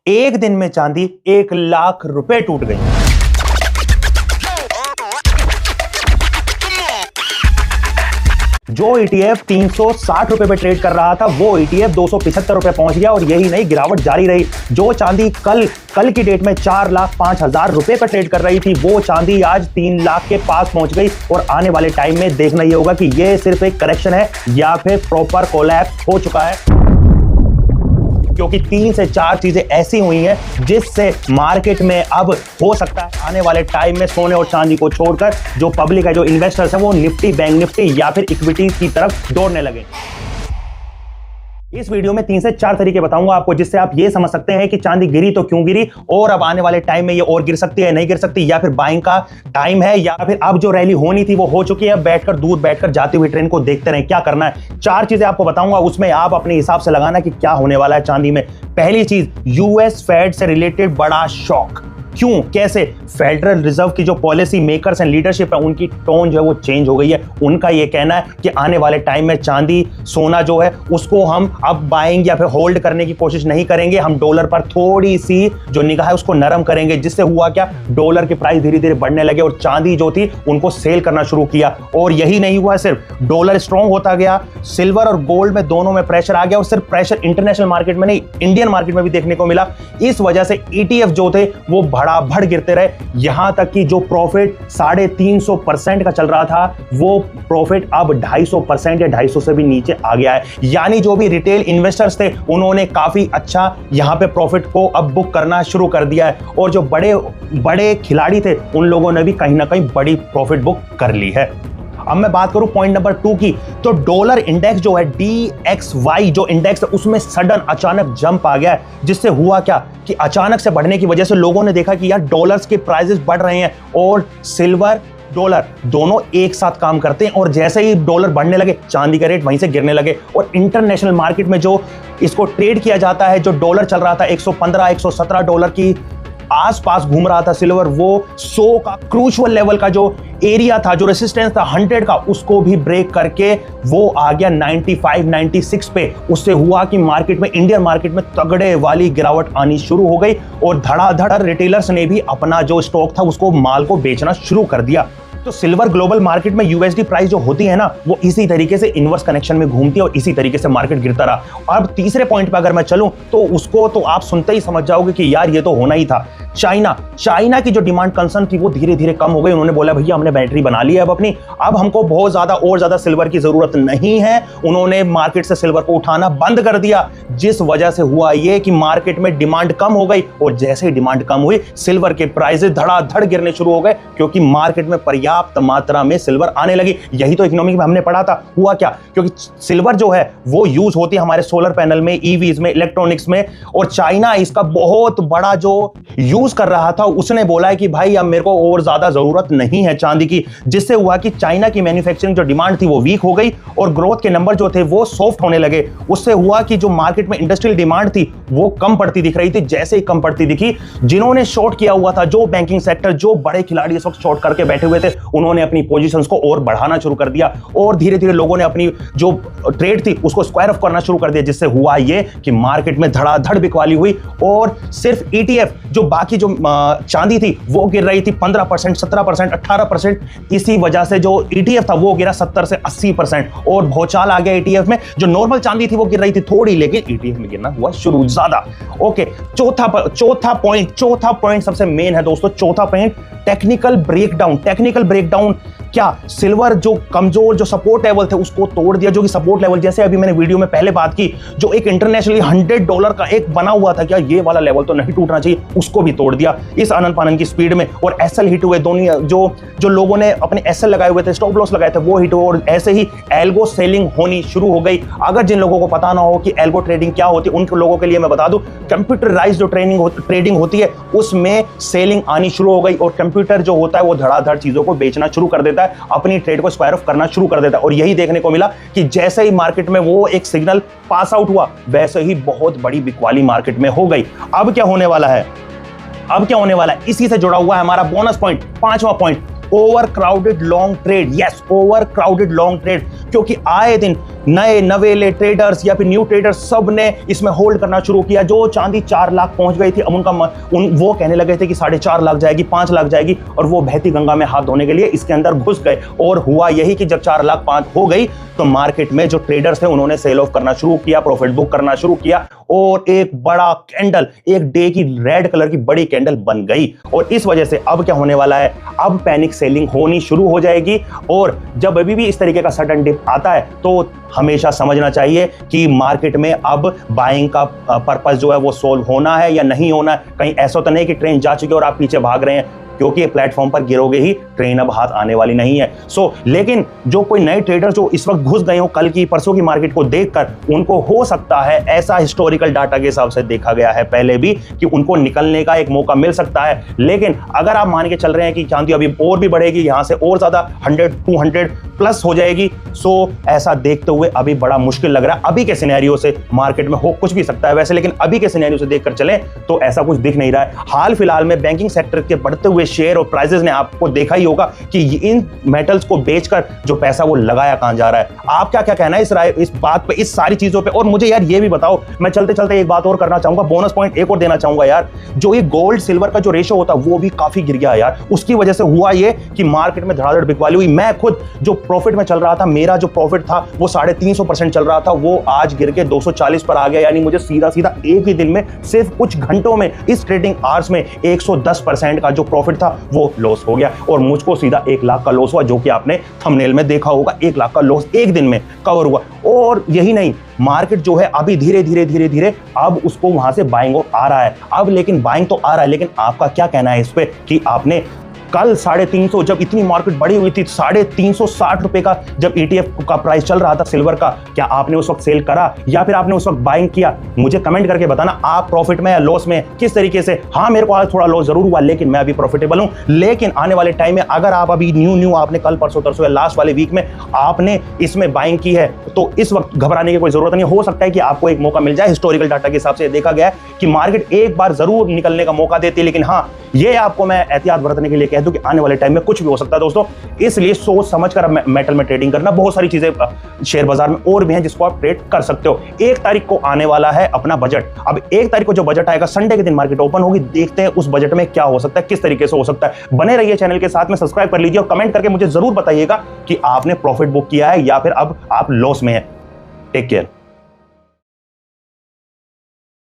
एक दिन में चांदी 1,00,000 रुपए टूट गई। जो ETF 360 रुपए पे ट्रेड कर रहा था वो ETF 275 रुपए पहुंच गया और यही नहीं, गिरावट जारी रही। जो चांदी कल की डेट में 4,05,000 रुपए पर ट्रेड कर रही थी वो चांदी आज 3,00,000 के पास पहुंच गई। और आने वाले टाइम में देखना ही होगा कि ये सिर्फ एक करेक्शन है या फिर प्रॉपर कोलैप्स हो चुका है, क्योंकि 3 से 4 चीजें ऐसी हुई हैं जिससे मार्केट में अब हो सकता है आने वाले टाइम में सोने और चांदी को छोड़कर जो पब्लिक है, जो इन्वेस्टर्स है, वो निफ्टी, बैंक निफ्टी या फिर इक्विटी की तरफ दौड़ने लगे। इस वीडियो में 3 से 4 तरीके बताऊंगा आपको जिससे आप ये समझ सकते हैं कि चांदी गिरी तो क्यों गिरी और अब आने वाले टाइम में ये और गिर सकती है, नहीं गिर सकती, या फिर बाइंग का टाइम है, या फिर अब जो रैली होनी थी वो हो चुकी है। बैठकर दूर बैठकर जाती हुई ट्रेन को देखते रहें, क्या करना है। 4 चीजें आपको बताऊंगा, उसमें आप अपने हिसाब से लगाना कि क्या होने वाला है चांदी में। पहली चीज, यूएस फेड से रिलेटेड बड़ा शॉक। क्यों, कैसे? फेडरल रिजर्व की जो पॉलिसी मेकर्स एंड लीडरशिप है उनकी टोन जो है वो चेंज हो गई है। उनका ये कहना है कि आने वाले टाइम में चांदी, सोना जो है उसको हम अब बाइंग या फिर होल्ड करने की कोशिश नहीं करेंगे, हम डॉलर पर थोड़ी सी जो निगाह है उसको नरम करेंगे। जिससे हुआ क्या, डॉलर की प्राइस धीरे धीरे बढ़ने लगे और चांदी जो थी उनको सेल करना शुरू किया। और यही नहीं हुआ, सिर्फ डॉलर स्ट्रॉन्ग होता गया, सिल्वर और गोल्ड में दोनों में प्रेशर आ गया और सिर्फ प्रेशर इंटरनेशनल मार्केट में नहीं, इंडियन मार्केट में भी देखने को मिला। इस वजह से ETF जो थे वो भड़ गिरते रहे, यहां तक कि जो प्रॉफिट 350% का चल रहा था वो प्रॉफिट अब 250% या 250 से भी नीचे आ गया है। यानी जो भी रिटेल इन्वेस्टर्स थे उन्होंने काफी अच्छा यहां पे प्रॉफिट को अब बुक करना शुरू कर दिया है और जो बड़े खिलाड़ी थे उन लोगों ने भी कहीं ना कहीं बड़ी प्रॉफिट बुक कर ली है। अब मैं बात करूं पॉइंट नंबर 2 की, तो डॉलर इंडेक्स जो है DXY जो इंडेक्स है उसमें सडन अचानक जंप आ गया है। जिससे हुआ क्या कि अचानक से बढ़ने की वजह से लोगों ने देखा कि यार डॉलर्स के प्राइसेस बढ़ रहे हैं और सिल्वर, डॉलर दोनों एक साथ काम करते हैं। और जैसे ही डॉलर बढ़ने लगे चांदी का रेट वहीं से गिरने लगे और इंटरनेशनल मार्केट में जो इसको ट्रेड किया जाता है, जो डॉलर चल रहा था 115-117 डॉलर की आसपास घूम रहा था सिल्वर, वो 100 का क्रूशियल लेवल का जो एरिया था, जो रेसिस्टेंस था 100 का, उसको भी ब्रेक करके वो आ गया 95-96 पे। उससे हुआ कि मार्केट में, इंडियन मार्केट में तगड़े वाली गिरावट आनी शुरू हो गई और धड़ाधड़ रिटेलर्स ने भी अपना जो स्टॉक था उसको, माल को बेचना शुरू कर दिया। तो सिल्वर ग्लोबल मार्केट में USD प्राइस जो होती है ना वो इसी तरीके से इनवर्स कनेक्शन में घूमती है और इसी तरीके से मार्केट गिरता रहा। अब तीसरे पॉइंट पे अगर मैं चलूं तो उसको तो आप सुनते ही समझ जाओगे कि यार ये तो होना ही था। चाइना की जो डिमांड कंसर्न थी वो धीरे धीरे कम हो गई। उन्होंने बोला भैया हमने बैटरी बना ली है अब अपनी, अब हमको बहुत ज्यादा सिल्वर की जरूरत नहीं है। उन्होंने मार्केट से सिल्वर को उठाना बंद कर दिया, जिस वजह से हुआ ये कि मार्केट में डिमांड कम हो गई और जैसे ही डिमांड कम हुई सिल्वर के प्राइसेस धड़ाधड़ गिरने शुरू हो गए, क्योंकि मार्केट में पर्याप्त मात्रा में सिल्वर आने लगी। यही तो इकोनॉमिक में हमने पढ़ा था। हुआ क्या, क्योंकि सिल्वर जो है वो यूज होती है हमारे सोलर पैनल में, EVs में, इलेक्ट्रॉनिक्स में, और चाइना इसका बहुत बड़ा जो यूज कर रहा था उसने बोला है कि भाई अब मेरे को और ज्यादा जरूरत नहीं है चांदी की। जिससे हुआ कि चाइना की मैन्युफैक्चरिंग जो डिमांड थी वो वीक हो गई और ग्रोथ के नंबर जो थे वो सॉफ्ट होने लगे। उससे हुआ कि जो मार्केट में इंडस्ट्रियल डिमांड थी वो कम पड़ती दिख रही थी। जैसे ही कम पड़ती दिखी, जिन्होंने शॉर्ट किया हुआ था, जो बैंकिंग सेक्टर, जो बड़े खिलाड़ी इस वक्त शॉर्ट करके बैठे हुए थे, उन्होंने अपनी पोजीशंस को और बढ़ाना शुरू कर दिया और धीरे धीरे लोगों ने अपनी जो ट्रेड थी उसको स्क्वायर ऑफ करना शुरू कर दिया। जिससे हुआ ये कि मार्केट में धड़ाधड़ बिकवाली हुई और सिर्फ ETF जो बाकी जो चांदी थी वो गिर रही थी 15%, 17%, 18%। इसी वजह से जो ETF था वो गिरा 70 से 80% और भौचाल आ गया ETF में। जो नॉर्मल चांदी थी वो गिर रही थी थोड़ी, लेकिन ETF में गिरना हुआ शुरू ज्यादा। ओके, चौथा पॉइंट सबसे मेन है दोस्तों। चौथा पॉइंट, टेक्निकल ब्रेकडाउन। क्या सिल्वर जो कमजोर जो सपोर्ट लेवल थे उसको तोड़ दिया, जो कि सपोर्ट लेवल जैसे अभी मैंने वीडियो में पहले बात की, जो एक इंटरनेशनली $100 का एक बना हुआ था, क्या ये वाला लेवल तो नहीं टूटना चाहिए, उसको भी तोड़ दिया इस आनंद पानन की स्पीड में। और SL हिट हुए, दोनों जो लोगों ने अपने SL लगाए हुए थे, स्टॉप लॉस लगाए थे, वो हिट हुए और ऐसे ही एल्गो सेलिंग होनी शुरू हो गई। अगर जिन लोगों को पता ना हो कि एल्गो ट्रेडिंग क्या होती है, उन लोगों के लिए मैं बता दूं, कंप्यूटराइज्ड जो ट्रेडिंग होती है उसमें सेलिंग आनी शुरू हो गई और कंप्यूटर जो होता है वो धड़ाधड़ चीजों को बेचना शुरू कर देता है, अपनी ट्रेड को स्क्वायर ऑफ करना शुरू कर देता है। और यही देखने को मिला कि जैसे ही मार्केट में वो एक सिग्नल पास आउट हुआ वैसे ही बहुत बड़ी बिकवाली मार्केट में हो गई। अब क्या होने वाला है, इसी से जुड़ा हुआ है हमारा बोनस पॉइंट, 5वां point, over crowded long trade, yes over crowded long trade, क्योंकि आए दिन नए नवेले ट्रेडर्स या फिर न्यू ट्रेडर्स सब ने इसमें होल्ड करना शुरू किया। जो चांदी 4 लाख पहुंच गई थी, अब वो कहने लगे थे कि 4.5 लाख जाएगी, 5 लाख जाएगी, और वो बहती गंगा में हाथ धोने के लिए इसके अंदर घुस गए। और हुआ यही कि जब 4 लाख 5 हो गई तो मार्केट में जो ट्रेडर्स थे उन्होंने सेल ऑफ करना शुरू किया, प्रॉफिट बुक करना शुरू किया, और एक बड़ा कैंडल, एक डे की रेड कलर की बड़ी कैंडल बन गई। और इस वजह से अब क्या होने वाला है, अब पैनिक सेलिंग होनी शुरू हो जाएगी। और जब अभी भी इस तरीके का सडन डिप आता है तो हमेशा समझना चाहिए कि मार्केट में अब बाइंग का पर्पस जो है वो सोल्व होना है या नहीं होना है। कहीं ऐसा तो नहीं कि ट्रेन जा चुकी है और आप पीछे भाग रहे हैं, क्योंकि प्लेटफॉर्म पर गिरोगे ही, ट्रेन अब हाथ आने वाली नहीं है। लेकिन जो कोई नए ट्रेडर जो इस वक्त घुस गए हो कल की परसों की मार्केट को देखकर, उनको हो सकता है, ऐसा हिस्टोरिकल डाटा के हिसाब से देखा गया है पहले भी, कि उनको निकलने का एक मौका मिल सकता है। लेकिन अगर आप मान के चल रहे हैं कि चांदी अभी और भी बढ़ेगी, यहां से और ज्यादा 100-200 प्लस हो जाएगी, ऐसा देखते हुए अभी बड़ा मुश्किल लग रहा है। अभी के सिनेरियो से मार्केट में हो कुछ भी सकता है वैसे, लेकिन अभी के सिनेरियो से देखकर चले तो ऐसा कुछ दिख नहीं रहा है। हाल फिलहाल में बैंकिंग सेक्टर के बढ़ते हुए शेयर और प्राइसेस ने आपको देखा ही होगा कि इन मेटल्स को बेचकर जो पैसा वो लगाया कहां जा रहा है। आप क्या क्या कहना है इस बात पे, इस सारी चीजों पे? और मुझे यार ये भी बताओ, मैं चलते चलते एक बात और करना चाहूंगा, बोनस पॉइंट एक और देना चाहूंगा यार। जो ये गोल्ड सिल्वर का जो रेशो होता है वो भी काफी गिर गया यार। उसकी वजह से हुआ ये कि मार्केट में धड़ाधड़ बिकवाली हुई। मैं खुद जो प्रॉफिट में चल रहा था, मेरा जो प्रॉफिट था वो 350% चल रहा था, वो आज गिर के 240 पर आ गया। यानी मुझे सीधा सीधा एक ही दिन में, सिर्फ कुछ घंटों में, इस ट्रेडिंग आवर्स में 110% का जो प्रॉफिट था वो लॉस हो गया। और मुझको सीधा 1 लाख का लॉस हुआ, जो कि आपने थंबनेल में देखा होगा। 1 लाख का लॉस एक दिन में कवर हुआ। और यही नहीं, मार्केट जो है अभी धीरे धीरे अब उसको वहां से बाइंग आ रहा है। अब लेकिन बाइंग तो आ रहा है, लेकिन आपका क्या कहना है इस पे कि आपने कल 350, जब इतनी मार्केट बढ़ी हुई थी, 360 रुपए का जब ETF का प्राइस चल रहा था सिल्वर का, क्या आपने उस वक्त सेल करा या फिर आपने उस वक्त बाइंग किया? मुझे कमेंट करके बताना, आप प्रॉफिट में या लॉस में, किस तरीके से। हाँ, मेरे को आज थोड़ा लॉस जरूर हुआ, लेकिन मैं अभी प्रॉफिटेबल हूं। लेकिन आने वाले टाइम में अगर आप अभी न्यू आपने कल परसों तरसों या लास्ट वाले वीक में आपने इसमें बाइंग की है, तो इस वक्त घबराने की कोई जरूरत नहीं। हो सकता है कि आपको एक मौका मिल जाए। हिस्टोरिकल डाटा के हिसाब से देखा गया है कि मार्केट एक बार जरूर निकलने का मौका देती है, लेकिन हाँ, ये आपको मैं एहतियात बरतने के लिए कह दूं कि आने वाले टाइम में कुछ भी हो सकता है दोस्तों। इसलिए सोच समझ कर मेटल में ट्रेडिंग करना। बहुत सारी चीजें शेयर बाजार में और भी हैं जिसको आप ट्रेड कर सकते हो। 1 तारीख को आने वाला है अपना बजट। अब 1 तारीख को जो बजट आएगा, संडे के दिन मार्केट ओपन होगी, देखते हैं उस बजट में क्या हो सकता है, किस तरीके से हो सकता है। बने रहिए चैनल के साथ में, सब्सक्राइब कर लीजिए और कमेंट करके मुझे जरूर बताइएगा कि आपने प्रॉफिट बुक किया है या फिर अब आप लॉस में हैं। Take care.